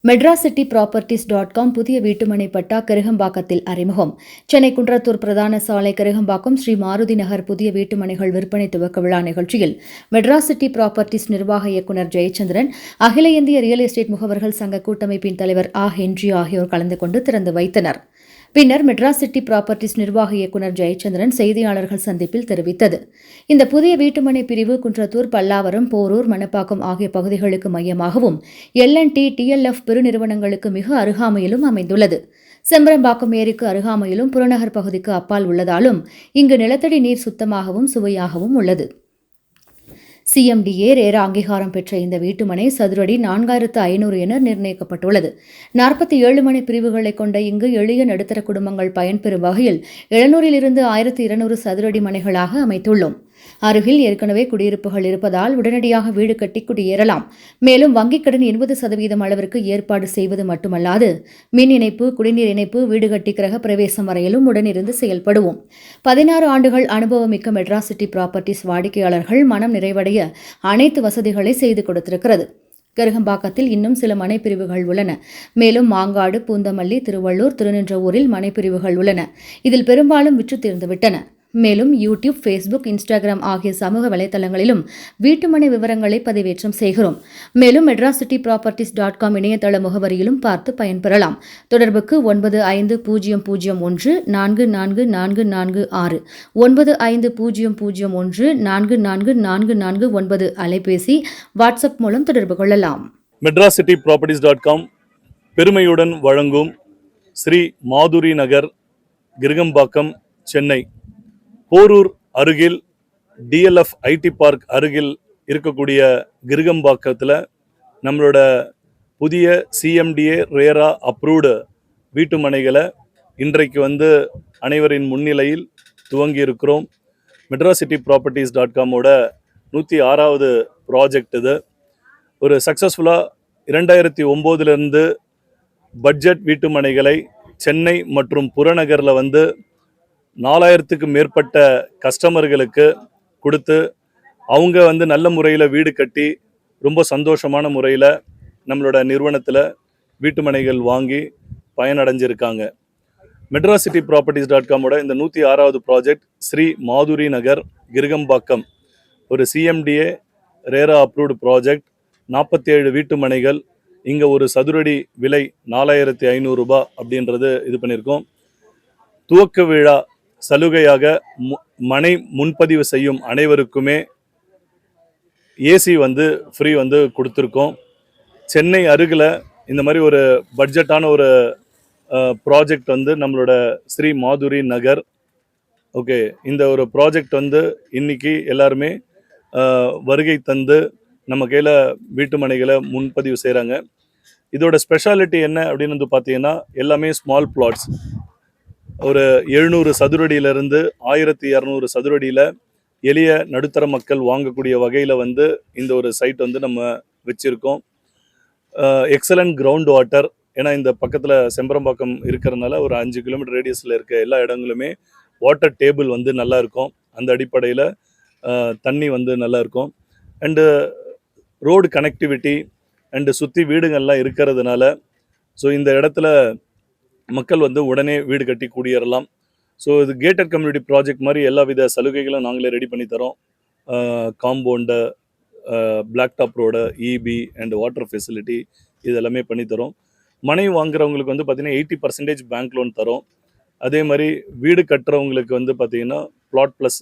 MadrasCityProperties.com புதிய வீட்டுமனை பட்டா கருகம்பாக்கத்தில் அறிமுகம். சென்னை குன்றத்தூர் பிரதான சாலை கருகம்பாக்கம் ஸ்ரீ மாருதி நகர் புதிய வீட்டுமனைகள் விற்பனை துவக்க விழா நிகழ்ச்சியில் மெட்ராஸ் சிட்டி ப்ராப்பர்ட்டிஸ் நிர்வாக இயக்குநர் ஜெயச்சந்திரன், அகில இந்திய ரியல் எஸ்டேட் முகவர்கள் சங்க கூட்டமைப்பின் தலைவர் ஹென்றி ஆகியோர் கலந்து கொண்டு திறந்து வைத்தனர். பின்னர் மெட்ராஸ் சிட்டி ப்ராப்பர்ட்டிஸ் நிர்வாக இயக்குநர் ஜெயச்சந்திரன் செய்தியாளர்கள் சந்திப்பில் தெரிவித்தது. இந்த புதிய வீட்டுமனை பிரிவு குன்றத்தூர், பல்லாவரம், போரூர், மணப்பாக்கம் ஆகிய பகுதிகளுக்கு மையமாகவும் L&T, TLF பெருநிறுவனங்களுக்கு மிக அருகாமையிலும் அமைந்துள்ளது. செம்பரம்பாக்கம் ஏரிக்கு அருகாமையிலும் புறநகர் பகுதிக்கு அப்பால் உள்ளதாலும் இங்கு நிலத்தடி நீர் சுத்தமாகவும் சுவையாகவும் உள்ளது. CMDA ரேரா அங்கீகாரம் பெற்ற இந்த வீட்டுமனை சதுரடி 4500 என நிர்ணயிக்கப்பட்டுள்ளது. 47 மனை பிரிவுகளை கொண்ட இங்கு எளிய நடுத்தர குடும்பங்கள் பயன்பெறும் வகையில் 700 1200 சதுரடி மனைகளாக அமைத்துள்ளோம். அருகில் ஏற்கனவே குடியிருப்புகள் இருப்பதால் உடனடியாக வீடு கட்டி குடியேறலாம். மேலும் வங்கிக் கடன் 80% அளவிற்கு ஏற்பாடு செய்வது மட்டுமல்லாது மின் இணைப்பு, குடிநீர் இணைப்பு, வீடு கட்டி கிரக பிரவேசம் வரையிலும் உடனிருந்து செயல்படுவோம். 16 ஆண்டுகள் அனுபவமிக்க மெட்ராஸ் சிட்டி ப்ராப்பர்ட்டிஸ் வாடிக்கையாளர்கள் மனம் நிறைவடைய அனைத்து வசதிகளை செய்து கொடுத்திருக்கிறது. கருகம்பாக்கத்தில் இன்னும் சில மனைப்பிரிவுகள் உள்ளன. மேலும் மாங்காடு, பூந்தமல்லி, திருவள்ளூர், திருநின்றவூரில் மனைப்பிரிவுகள் உள்ளன. இதில் பெரும்பாலும் விற்று தீர்ந்துவிட்டன. மேலும் யூடியூப், ஃபேஸ்புக், இன்ஸ்டாகிராம் ஆகிய சமூக வலைதளங்களிலும் வீட்டுமனை விவரங்களை பதிவேற்றம் செய்கிறோம். மேலும் MadrasCityProperties.com இணையதள முகவரியிலும் பார்த்து பயன்பெறலாம். தொடர்புக்கு 9500144446, 9500144449 அலைபேசி, வாட்ஸ்அப் மூலம் தொடர்பு கொள்ளலாம். MadrasCityProperties.com பெருமையுடன் வழங்கும் ஸ்ரீ மாதுரி நகர், கிருகம்பாக்கம், சென்னை. போரூர் அருகில் DLF IT பார்க் அருகில் இருக்கக்கூடிய கிருகம்பாக்கத்தில் நம்மளோட புதிய CMDA ரேரா அப்ரூவ்டு வீட்டுமனைகளை இன்றைக்கு அனைவரின் முன்னிலையில் துவங்கி இருக்கிறோம். MadrasCityProperties.com 106வது ப்ராஜெக்ட் இது. ஒரு சக்ஸஸ்ஃபுல்லாக 2009 பட்ஜெட் வீட்டுமனைகளை சென்னை மற்றும் புறநகரில் 4000க்கும் மேற்பட்ட கஸ்டமர்களுக்கு கொடுத்து அவங்க நல்ல முறையில் வீடு கட்டி ரொம்ப சந்தோஷமான முறையில் நம்மளோட நிறுவனத்தில் வீட்டுமனைகள் வாங்கி பயனடைஞ்சிருக்காங்க. MadrasCityProperties.com இந்த 106வது ப்ராஜெக்ட் ஸ்ரீ மாதுரி நகர், கிருகம்பாக்கம், ஒரு CMDA ரேரா அப்ரூவ்டு ப்ராஜெக்ட். 47 வீட்டுமனைகள். இங்கே ஒரு சதுரடி விலை 4500 ரூபாய் அப்படின்றது இது பண்ணியிருக்கோம். துவக்க விழா சலுகையாக மனை முன்பதிவு செய்யும் அனைவருக்குமே AC ஃப்ரீ கொடுத்துருக்கோம். சென்னை அருகில் இந்த மாதிரி ஒரு பட்ஜெட்டான ஒரு ப்ராஜெக்ட் நம்மளோட ஸ்ரீ மாதுரி நகர். ஓகே, இந்த ஒரு ப்ராஜெக்ட் இன்னைக்கு எல்லாருமே வருகை தந்து நம்ம கையில் வீட்டுமனைகளை முன்பதிவு செய்கிறாங்க. இதோட ஸ்பெஷாலிட்டி என்ன அப்படின்னு பார்த்தீங்கன்னா, எல்லாமே ஸ்மால் பிளாட்ஸ். ஒரு 700 சதுரடியிலிருந்து 1200 சதுரடியில் எளிய நடுத்தர மக்கள் வாங்கக்கூடிய வகையில் இந்த ஒரு சைட் நம்ம வச்சுருக்கோம். Excellent ground water. ஏன்னா இந்த பக்கத்தில் செம்பரம்பாக்கம் இருக்கிறதுனால ஒரு 5 கிலோமீட்டர் ரேடியஸில் இருக்க எல்லா இடங்களுமே வாட்டர் டேபிள் நல்லா இருக்கும். அந்த அடிப்படையில் தண்ணி நல்லா இருக்கும். அண்டு ரோடு கனெக்டிவிட்டி அண்டு சுற்றி வீடுகள்லாம் இருக்கிறதுனால ஸோ இந்த இடத்துல மக்கள் உடனே வீடு கட்டி குடியேறலாம். ஸோ இது கேட்டட் கம்யூனிட்டி ப்ராஜெக்ட் மாதிரி எல்லா வித சலுகைகளும் நாங்களே ரெடி பண்ணி தரோம். Compound, black top road, EB and water facility இது எல்லாமே பண்ணித்தரோம். மனை வாங்குறவங்களுக்கு பார்த்திங்கன்னா 80% பேங்க் லோன் தரோம். அதே மாதிரி வீடு கட்டுறவங்களுக்கு பார்த்திங்கன்னா பிளாட் ப்ளஸ்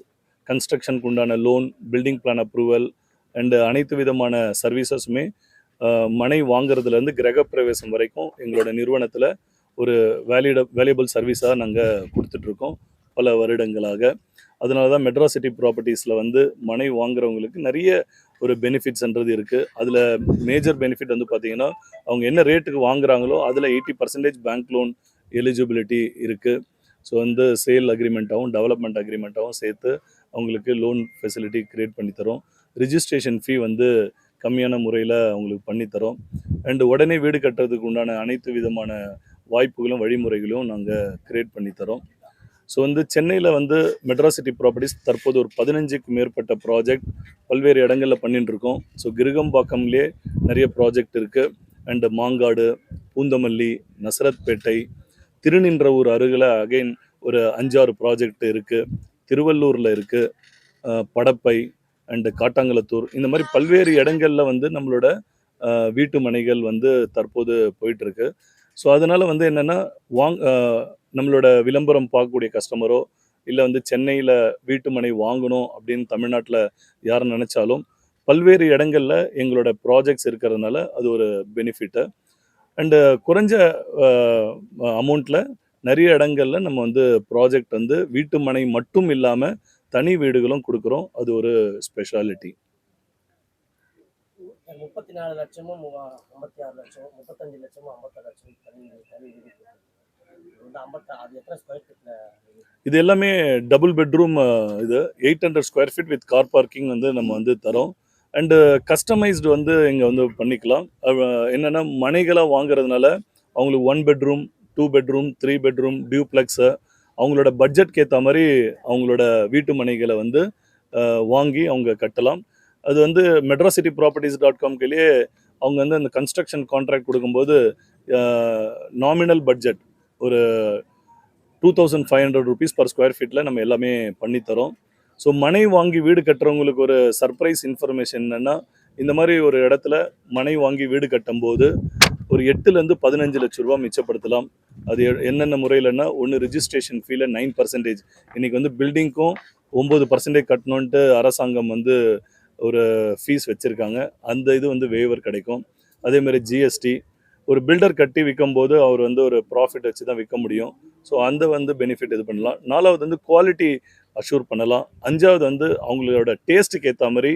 கன்ஸ்ட்ரக்ஷனுக்கு உண்டான loan, building plan approval and அனைத்து விதமான சர்வீசஸுமே மனை வாங்குறதுலேருந்து கிரகப்பிரவேசம் வரைக்கும் எங்களோட நிறுவனத்தில் ஒரு வேல்யூபிள் சர்வீஸாக நாங்கள் கொடுத்துட்ருக்கோம் பல வருடங்களாக. அதனால தான் மெட்ராஸ் சிட்டி ப்ராப்பர்ட்டிஸில் மனை வாங்குறவங்களுக்கு நிறைய ஒரு பெனிஃபிட்ஸ்ன்றது இருக்குது. அதில் மேஜர் பெனிஃபிட் பார்த்திங்கன்னா, அவங்க என்ன ரேட்டுக்கு வாங்குறாங்களோ அதில் 80% பேங்க் லோன் எலிஜிபிலிட்டி இருக்குது. ஸோ சேல் அக்ரிமெண்ட்டாகவும் டெவலப்மெண்ட் அக்ரிமெண்ட்டாகவும் சேர்த்து அவங்களுக்கு லோன் ஃபெசிலிட்டி க்ரியேட் பண்ணித்தரோம். ரிஜிஸ்ட்ரேஷன் ஃபீ கம்மியான முறையில் அவங்களுக்கு பண்ணித்தரோம். அண்டு உடனே வீடு கட்டுறதுக்கு உண்டான அனைத்து விதமான வாய்ப்புகளும் வழிமுறைகளும் நாங்கள் க்ரியேட் பண்ணித்தரோம். ஸோ சென்னையில் மெட்ராஸ் சிட்டி ப்ராப்பர்ட்டிஸ் தற்போது ஒரு 15க்கும் மேற்பட்ட ப்ராஜெக்ட் பல்வேறு இடங்களில் பண்ணிட்டுருக்கோம். ஸோ கிருகம்பாக்கம்லேயே நிறைய ப்ராஜெக்ட் இருக்குது. அண்டு மாங்காடு, பூந்தமல்லி, நசரத்பேட்டை, திருநின்றவூர் அருகில் அகைன் ஒரு 5-6 ப்ராஜெக்ட் இருக்குது. திருவள்ளூரில் இருக்குது, படப்பை அண்டு காட்டாங்குளத்தூர், இந்த மாதிரி பல்வேறு இடங்களில் வந்து நம்மளோட வீட்டு மனைகள் வந்து தற்போது போயிட்டுருக்கு. ஸோ அதனால் வந்து என்னென்னா நம்மளோட விளம்பரம் பார்க்கக்கூடிய கஸ்டமரோ இல்லை வந்து சென்னையில் வீட்டு மனை வாங்கணும் அப்படின்னு தமிழ்நாட்டில் யார் நினச்சாலும் பல்வேறு இடங்களில் எங்களோட ப்ராஜெக்ட்ஸ் இருக்கிறதுனால அது ஒரு பெனிஃபிட்டு. அண்டு குறைஞ்ச அமௌண்ட்டில் நிறைய இடங்களில் நம்ம வந்து ப்ராஜெக்ட் வந்து வீட்டு மனை மட்டும் இல்லாமல் தனி வீடுகளும் கொடுக்குறோம். அது ஒரு ஸ்பெஷாலிட்டி. 34 லட்சமும் 56 லட்சம் 35 லட்சமும் 56 லட்சம் தனி தனி வீடு வந்து 56 அது எத்தனை ஸ்கொயர் ஃபீட்ல? இது எல்லாமே டபுள் பெட்ரூம். இது 800 square feet with car parking வந்து நம்ம வந்து தரோம். அண்டு கஸ்டமைஸ்டு வந்து இங்கே வந்து பண்ணிக்கலாம். என்னென்னா மனைகளாக வாங்குறதுனால அவங்களுக்கு 1 பெட்ரூம், 2 பெட்ரூம், 3 பெட்ரூம், டியூப்ளெக்ஸு அவங்களோட பட்ஜெட்க்கு ஏற்ற மாதிரி அவங்களோட வீட்டு மனைகளை வந்து வாங்கி அவங்க கட்டலாம். அது வந்து medracityproperties.com-லேயே அவங்க வந்து அந்த கன்ஸ்ட்ரக்ஷன் கான்ட்ராக்ட் கொடுக்கும்போது நாமினல் பட்ஜெட் ஒரு 2500 rupees per ஸ்கொயர் ஃபீட்டில் நம்ம எல்லாமே பண்ணித்தரோம். ஸோ மனை வாங்கி வீடு கட்டுறவங்களுக்கு ஒரு சர்ப்ரைஸ் இன்ஃபர்மேஷன் என்னென்னா, இந்த மாதிரி ஒரு இடத்துல மனை வாங்கி வீடு கட்டும்போது ஒரு 8லேருந்து 15 லட்ச ரூபா மிச்சப்படுத்தலாம். அது என்னென்ன முறையிலன்னா, ஒன்று ரிஜிஸ்ட்ரேஷன் ஃபீல 9%. இன்றைக்கி வந்து பில்டிங்க்கும் 9% கட்டணுன்ட்டு அரசாங்கம் வந்து ஒரு ஃபீஸ் வச்சுருக்காங்க. அந்த இது வந்து வேவர் கிடைக்கும். அதேமாதிரி ஜிஎஸ்டி ஒரு பில்டர் கட்டி விற்கும்போது அவர் வந்து ஒரு ப்ராஃபிட் வச்சு தான் விற்க முடியும். ஸோ அந்த வந்து பெனிஃபிட் இது பண்ணலாம். 4வது வந்து குவாலிட்டி அஷ்யூர் பண்ணலாம். 5வது வந்து அவங்களோட டேஸ்ட்டுக்கு ஏற்ற மாதிரி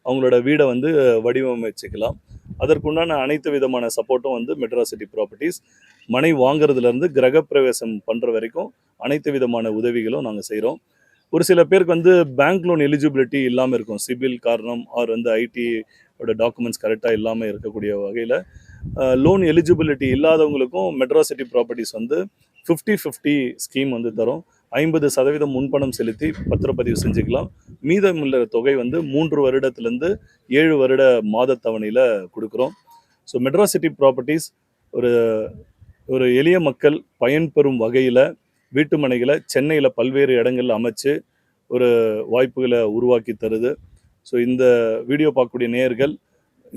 அவங்களோட வீடை வந்து வடிவமைச்சுக்கலாம். அதற்குண்டான அனைத்து விதமான சப்போர்ட்டும் வந்து மெட்ராசிட்டி ப்ராப்பர்ட்டிஸ் மனை வாங்குறதுலேருந்து கிரகப்பிரவேசம் பண்ணுற வரைக்கும் அனைத்து விதமான உதவிகளும் நாங்கள் செய்கிறோம். ஒரு சில பேருக்கு வந்து பேங்க் லோன் எலிஜிபிலிட்டி இல்லாமல் இருக்கும். சிபில் காரணம் ஆர் வந்து ஐடியோட டாக்குமெண்ட்ஸ் கரெக்டாக இல்லாமல் இருக்கக்கூடிய வகையில் லோன் எலிஜிபிலிட்டி இல்லாதவங்களுக்கும் மெட்ராசிட்டி ப்ராப்பர்ட்டிஸ் வந்து 50-50 ஸ்கீம் வந்து தரும். 50% முன்பணம் செலுத்தி பத்திரப்பதிவு செஞ்சுக்கலாம். மீதமுள்ள தொகை வந்து 3 வருடத்துலேருந்து 7 வருட மாத தவணையில் கொடுக்குறோம். ஸோ மெட்ராசிட்டி ப்ராப்பர்ட்டிஸ் ஒரு எளிய மக்கள் பயன்பெறும் வகையில் வீட்டு மனைகளை சென்னையில் பல்வேறு இடங்களில் அமைச்சு ஒரு வாய்ப்புகளை உருவாக்கி தருது. ஸோ இந்த வீடியோ பார்க்கக்கூடிய நேயர்கள்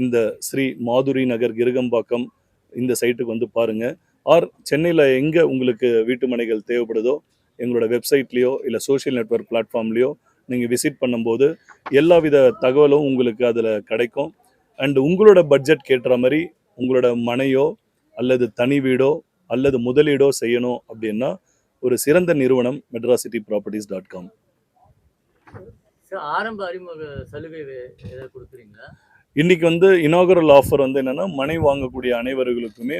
இந்த ஸ்ரீ மாதுரி நகர் கிருகம்பாக்கம் இந்த சைட்டுக்கு வந்து பாருங்கள். ஆர் சென்னையில் எங்கே உங்களுக்கு வீட்டு மனைகள் தேவைப்படுதோ எங்களோட வெப்சைட்லேயோ இல்லை சோஷியல் நெட்வொர்க் பிளாட்ஃபார்ம்லேயோ நீங்கள் விசிட் பண்ணும்போது எல்லா வித தகவலும் உங்களுக்கு அதில் கிடைக்கும். அண்டு உங்களோட பட்ஜெட் கேட்டுற மாதிரி உங்களோட மனையோ அல்லது தனி வீடோ அல்லது முதலீடோ செய்யணும் அப்படின்னா ஒரு சிறந்த நிறுவனம் medracityproperties.com. ஆரம்ப அறிமுக சலுகை ஏதாவது கொடுக்குறீங்களா? இன்றைக்கி வந்து இனாகுரல் ஆஃபர் வந்து என்னென்னா, மனை வாங்கக்கூடிய அனைவர்களுக்குமே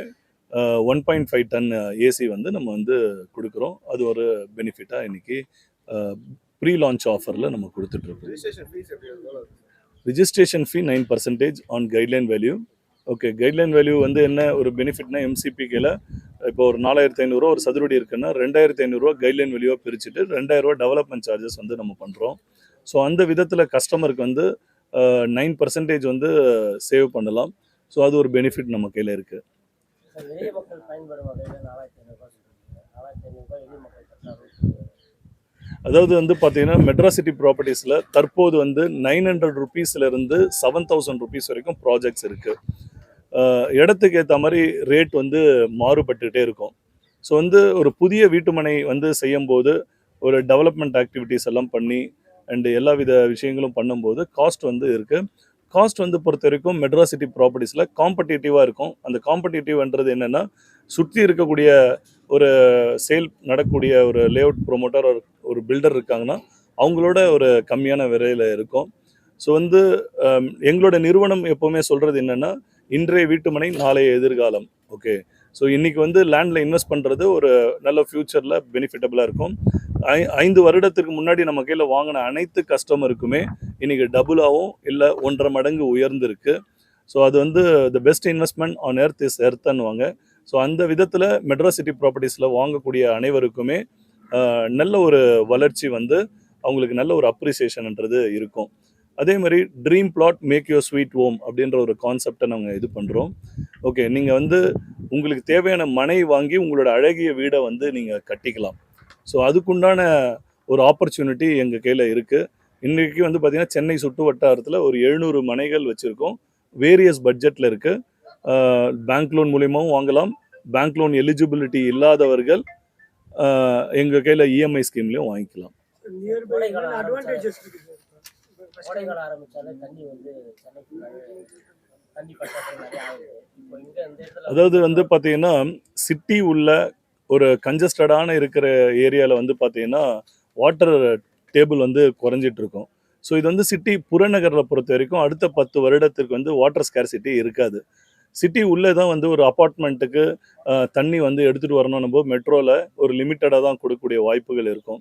1.5 டன் ஏசி வந்து நம்ம வந்து கொடுக்குறோம். அது ஒரு பெனிஃபிட்டாக இன்றைக்கி ப்ரீ லான்ச் ஆஃபரில் நம்ம கொடுத்துட்ருக்கோம். Registration fee 9% on guideline value. Okay, guideline value வந்து என்ன ஒரு பெனிஃபிட்னா, எம்சிபிக்கில் இப்போ ஒரு 4500 ஒரு சதுரடி இருக்குன்னா 2500 கைட்லைன் வேல்யூவாக பிரிச்சுட்டு 2000 டெவலப்மெண்ட் சார்ஜஸ் வந்து நம்ம பண்ணுறோம். ஸோ அந்த விதத்தில் கஸ்டமருக்கு வந்து 9% வந்து சேவ் பண்ணலாம். ஸோ அது ஒரு பெனிஃபிட் நம்ம கையில் இருக்குது. அதாவது வந்து பார்த்தீங்கன்னா மெட்ராசிட்டி ப்ராப்பர்ட்டிஸில் தற்போது வந்து 900 rupeesலேருந்து 7000 rupees வரைக்கும் ப்ராஜெக்ட்ஸ் இருக்குது. இடத்துக்கு ஏற்ற மாதிரி ரேட் வந்து மாறுபட்டுகிட்டே இருக்கும். ஸோ வந்து ஒரு புதிய வீட்டுமனை வந்து செய்யும்போது ஒரு டெவலப்மெண்ட் ஆக்டிவிட்டீஸ் எல்லாம் பண்ணி அண்டு எல்லா வித விஷயங்களும் பண்ணும்போது காஸ்ட் வந்து இருக்குது. காஸ்ட் வந்து பொறுத்த வரைக்கும் மெட்ராசிட்டி ப்ராப்பர்ட்டிஸில் காம்படிட்டிவாக இருக்கும். அந்த காம்படிட்டிவ்ன்றது என்னென்னா, சுற்றி இருக்கக்கூடிய ஒரு சேல் நடக்கக்கூடிய ஒரு லேஅவுட் ப்ரொமோட்டர் ஒரு பில்டர் இருக்காங்கன்னா அவங்களோட ஒரு கம்மியான விலையில் இருக்கும். ஸோ வந்து எங்களோட நிறுவனம் எப்போவுமே சொல்கிறது என்னென்னா, இன்றைய வீட்டுமனை நாளைய எதிர்காலம். ஓகே, ஸோ இன்றைக்கி வந்து லேண்டில் இன்வெஸ்ட் பண்ணுறது ஒரு நல்ல ஃப்யூச்சரில் பெனிஃபிட்டபுளாக இருக்கும். 5 வருடத்துக்கு முன்னாடி நம்ம கையில் வாங்கின அனைத்து கஸ்டமருக்குமே இன்றைக்கி டபுளாகவும் இல்லை 1.5 மடங்கு உயர்ந்திருக்கு. ஸோ அது வந்து the best investment on earth is எர்த்ன்னுவாங்க. ஸோ அந்த விதத்தில் மெட்ராசிட்டி ப்ராப்பர்ட்டிஸில் வாங்கக்கூடிய அனைவருக்குமே நல்ல ஒரு வளர்ச்சி வந்து அவங்களுக்கு நல்ல ஒரு அப்ரிசியேஷன்ன்றது இருக்கும். அதே மாதிரி dream flat make your sweet home அப்படின்ற ஒரு கான்செப்டை நாங்கள் இது பண்ணுறோம். ஓகே, நீங்கள் வந்து உங்களுக்கு தேவையான மனை வாங்கி உங்களோட அழகிய வீடை வந்து நீங்கள் கட்டிக்கலாம். ஸோ அதுக்குண்டான ஒரு ஆப்பர்ச்சுனிட்டி எங்கள் கையில் இருக்குது. இன்றைக்கி வந்து பார்த்திங்கன்னா சென்னை சுற்று வட்டாரத்தில் ஒரு 700 மனைகள் வச்சுருக்கோம். வேரியஸ் பட்ஜெட்டில் இருக்குது. பேங்க் லோன் மூலியமாகவும் வாங்கலாம். பேங்க் லோன் எலிஜிபிலிட்டி இல்லாதவர்கள் எங்கள் கையில் இஎம்ஐ ஸ்கீம்லேயும் வாங்கிக்கலாம். கோடைகாலம் ஆரம்பிச்சாலே தண்ணி வந்து சென்னைக்கு தண்ணி பற்றாக்குறை நிறைய ஆகுது. இப்போ இங்க இந்த இடத்துல அதாவது வந்து பார்த்தீங்கன்னா சிட்டி உள்ள ஒரு கன்ஜஸ்டடான இருக்கிற ஏரியாவில் வந்து பார்த்தீங்கன்னா வாட்டர் டேபிள் வந்து குறைஞ்சிட்டு இருக்கும். ஸோ இது வந்து சிட்டி புறநகரில் பொறுத்த வரைக்கும் அடுத்த 10 வருடத்திற்கு வந்து வாட்டர் ஸ்கேர்சிட்டி இருக்காது. சிட்டி உள்ளே தான் வந்து ஒரு அப்பார்ட்மெண்ட்டுக்கு தண்ணி வந்து எடுத்துகிட்டு வரணும் போது மெட்ரோவில் ஒரு லிமிட்டடாக தான் கொடுக்கக்கூடிய வாய்ப்புகள் இருக்கும்.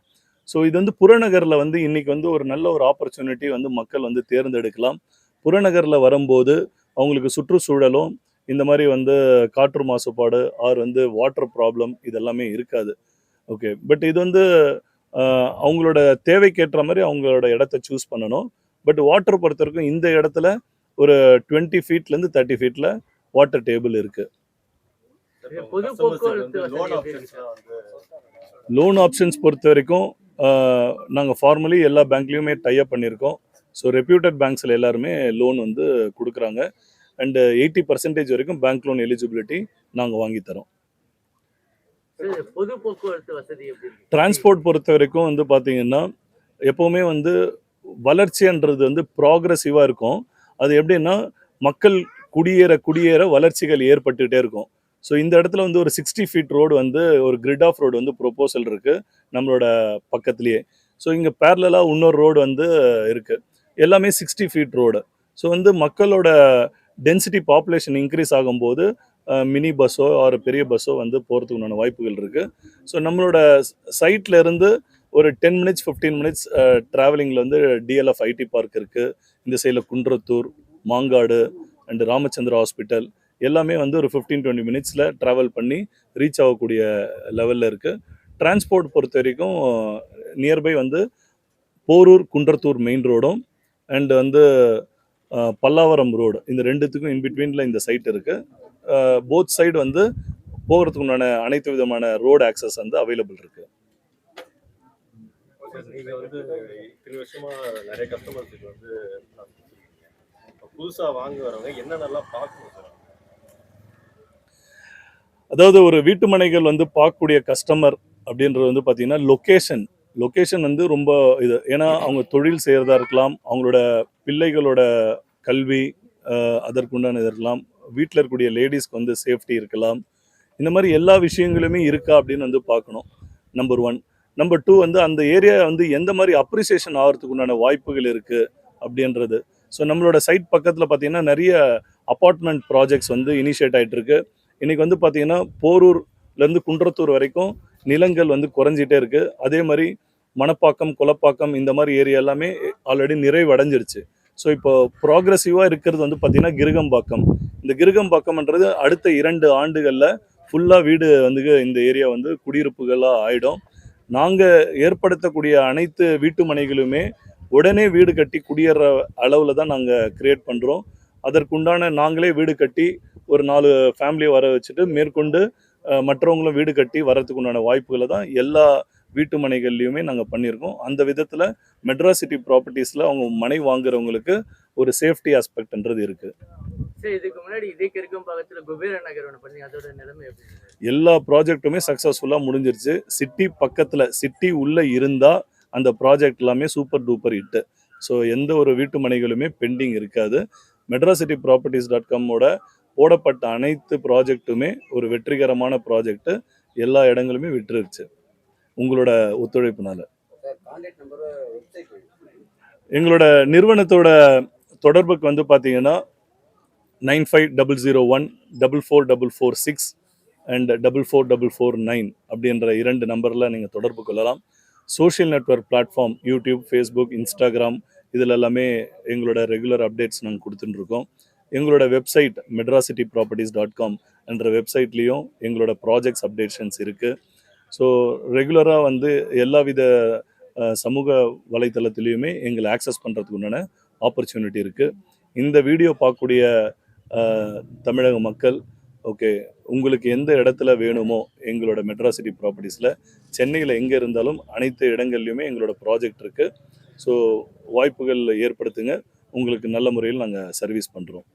ஸோ இது வந்து புறநகரில் வந்து இன்றைக்கி வந்து ஒரு நல்ல ஒரு ஆப்பர்ச்சுனிட்டி வந்து மக்கள் வந்து தேர்ந்தெடுக்கலாம். புறநகரில் வரும்போது அவங்களுக்கு சுற்றுச்சூழலும் இந்த மாதிரி வந்து காற்று மாசுபாடு ஆர் வந்து வாட்டர் ப்ராப்ளம் இதெல்லாமே இருக்காது. ஓகே, பட் இது வந்து அவங்களோட தேவைக்கேற்ற மாதிரி அவங்களோட இடத்த சூஸ் பண்ணணும். பட் வாட்டர் பொறுத்த வரைக்கும் இந்த இடத்துல ஒரு 20 ஃபீட்லேருந்து 30 ஃபீட்டில் வாட்டர் டேபிள் இருக்குது. பொது போக்குவரத்து லோன் ஆப்ஷன்ஸ் பொறுத்த வரைக்கும் நாங்கள் ஃபார்மலி எல்லா பேங்க்லேயுமே டைப் பண்ணியிருக்கோம். ஸோ ரெப்யூட்டட் பேங்க்ஸில் எல்லாருமே லோன் வந்து கொடுக்குறாங்க. அண்டு 80% வரைக்கும் பேங்க் லோன் எலிஜிபிலிட்டி நாங்கள் வாங்கித்தரோம். பொது போக்குவரத்து வசதி டிரான்ஸ்போர்ட் பொறுத்த வரைக்கும் வந்து பார்த்தீங்கன்னா எப்போவுமே வந்து வளர்ச்சின்றது வந்து ப்ராக்ரெசிவாக இருக்கும். அது எப்படின்னா மக்கள் குடியேற வளர்ச்சிகள் ஏற்பட்டுகிட்டே இருக்கும். ஸோ இந்த இடத்துல வந்து ஒரு 60 ஃபீட் ரோடு வந்து ஒரு கிரிட் ஆஃப் ரோடு வந்து ப்ரொப்போசல் இருக்குது நம்மளோட பக்கத்துலேயே. ஸோ இங்கே பேரலாக இன்னொரு ரோடு வந்து இருக்குது. எல்லாமே 60 ஃபீட் ரோடு. ஸோ வந்து மக்களோட டென்சிட்டி பாப்புலேஷன் இன்க்ரீஸ் ஆகும்போது மினி பஸ்ஸோ ஒரு பெரிய பஸ்ஸோ வந்து போகிறதுக்கு உண்டான வாய்ப்புகள் இருக்குது. ஸோ நம்மளோட சைட்டில் இருந்து ஒரு 10 மினிட்ஸ் 15 மினிட்ஸ் ட்ராவலிங்கில் வந்து டிஎல்எஃப் ஐடி பார்க் இருக்குது. இந்த சைடில் குன்றத்தூர், மாங்காடு அண்டு ராமச்சந்திரா ஹாஸ்பிட்டல் எல்லாமே வந்து ஒரு 15-20 மினிட்ஸில் ட்ராவல் பண்ணி ரீச் ஆகக்கூடிய லெவலில் இருக்குது. டிரான்ஸ்போர்ட் பொறுத்த வரைக்கும் நியர்பை வந்து போரூர் குன்றத்தூர் மெயின் ரோடும் அண்டு வந்து பல்லாவரம் ரோடு இந்த ரெண்டுத்துக்கும் இன்பிட்வீனில் இந்த சைட் இருக்குது. போத் சைடு வந்து போகிறதுக்கு உண்டான அனைத்து விதமான ரோடு ஆக்சஸ் வந்து அவைலபிள் இருக்குது. நீங்கள் வந்து இத்தனை வருஷமாக நிறைய கஸ்டமர்ஸுக்கு வந்து புதுசாக வாங்க வரவங்க என்னென்னலாம் பார்க்கணும் சார்? அதாவது ஒரு வீட்டு மனைகள் வந்து பார்க்கக்கூடிய கஸ்டமர் அப்படின்றது வந்து பார்த்திங்கன்னா லொக்கேஷன் வந்து ரொம்ப இது. ஏன்னா அவங்க தொழில் செய்கிறதா இருக்கலாம், அவங்களோட பிள்ளைகளோட கல்வி அதற்குண்டான இது இருக்கலாம், வீட்டில் இருக்கக்கூடிய லேடிஸ்க்கு வந்து சேஃப்டி இருக்கலாம். இந்த மாதிரி எல்லா விஷயங்களுமே இருக்கா அப்படின்னு வந்து பார்க்கணும். நம்பர் 1. நம்பர் 2 வந்து அந்த ஏரியா வந்து எந்த மாதிரி அப்ரிசியேஷன் ஆகிறதுக்கு உண்டான வாய்ப்புகள் இருக்குது அப்படின்றது. ஸோ நம்மளோட சைட் பக்கத்தில் பார்த்திங்கன்னா நிறைய அப்பார்ட்மெண்ட் ப்ராஜெக்ட்ஸ் வந்து இனிஷியேட் ஆகிட்டு இருக்கு. இன்றைக்கி வந்து பார்த்திங்கன்னா போரூர்லேருந்து குன்றத்தூர் வரைக்கும் நிலங்கள் வந்து குறைஞ்சிட்டே இருக்குது. அதே மாதிரி மணப்பாக்கம், கொலப்பாக்கம் இந்த மாதிரி ஏரியா எல்லாமே ஆல்ரெடி நிறைவடைஞ்சிருச்சு. ஸோ இப்போ ப்ராக்ரெசிவாக இருக்கிறது வந்து பார்த்திங்கன்னா கிருகம்பாக்கம். இந்த கிருகம்பாக்கம்ன்றது அடுத்த 2 ஆண்டுகளில் ஃபுல்லாக வீடு வந்து இந்த ஏரியா வந்து குடியிருப்புகளாக ஆகிடும். நாங்கள் ஏற்படுத்தக்கூடிய அனைத்து வீட்டு மனைகளுமே உடனே வீடு கட்டி குடியேற அளவில் தான் நாங்கள் க்ரியேட் பண்ணுறோம். அதற்குண்டான நாங்களே வீடு கட்டி ஒரு 4 ஃபேமிலியை வர வச்சுட்டு மேற்கொண்டு மற்றவங்களும் வீடு கட்டி வரதுக்கு உண்டான வாய்ப்புகளை தான் எல்லா வீட்டு மனைகள்லையுமே நாங்கள் பண்ணியிருக்கோம். அந்த விதத்தில் மெட்ராஸ் சிட்டி ப்ராப்பர்ட்டிஸில் அவங்க மனை வாங்குறவங்களுக்கு ஒரு சேஃப்டி ஆஸ்பெக்ட்ன்றது இருக்குது. இதுக்கு முன்னாடி இதே கிருகம்பாக்கத்தில் குபேர நகர் ஒன்று பண்ணி அதோட நிலைமை எப்படி? எல்லா ப்ராஜெக்ட்டுமே சக்ஸஸ்ஃபுல்லாக முடிஞ்சிருச்சு. சிட்டி பக்கத்தில் சிட்டி உள்ளே இருந்தால் அந்த ப்ராஜெக்ட் எல்லாமே சூப்பர் டூப்பர் ஹிட்டு. ஸோ எந்த ஒரு வீட்டு மனைகளுமே பெண்டிங் இருக்காது. medracityproperties.com-ஓட போடப்பட்ட அனைத்து ப்ராஜெக்ட்டுமே ஒரு வெற்றிகரமான ப்ராஜெக்ட்டு. எல்லா இடங்களுமே விட்டுருச்சு உங்களோட ஒத்துழைப்புனால. எங்களோட நிறுவனத்தோட தொடர்புக்கு வந்து பார்த்தீங்கன்னா 9500144446 அண்ட் 44449 அப்படின்ற 2 நம்பரில் நீங்கள் தொடர்பு கொள்ளலாம். Social network platform YouTube, Facebook, Instagram இதில் எல்லாமே எங்களோட ரெகுலர் அப்டேட்ஸ் நாங்கள் கொடுத்துட்டுருக்கோம். எங்களோட வெப்சைட் medracityproperties.com என்ற வெப்சைட்லேயும் எங்களோட ப்ராஜெக்ட்ஸ் அப்டேஷன்ஸ் இருக்குது. ஸோ ரெகுலராக வந்து எல்லா வித சமூக வலைத்தளத்துலேயுமே எங்களை ஆக்சஸ் பண்ணுறதுக்கு உண்டான ஆப்பர்ச்சுனிட்டி இருக்குது. இந்த வீடியோ பார்க்கக்கூடிய தமிழக மக்கள், ஓகே, உங்களுக்கு எந்த இடத்துல வேணுமோ எங்களோட மெட்ராசிட்டி ப்ராப்பர்ட்டிஸில், சென்னையில் எங்கே இருந்தாலும் அனைத்து இடங்கள்லையுமே எங்களோட ப்ராஜெக்ட் இருக்குது. ஸோ வாய்ப்புகள் ஏற்படுத்துங்க, உங்களுக்கு நல்ல முறையில் நாங்கள் சர்வீஸ் பண்ணுறோம்.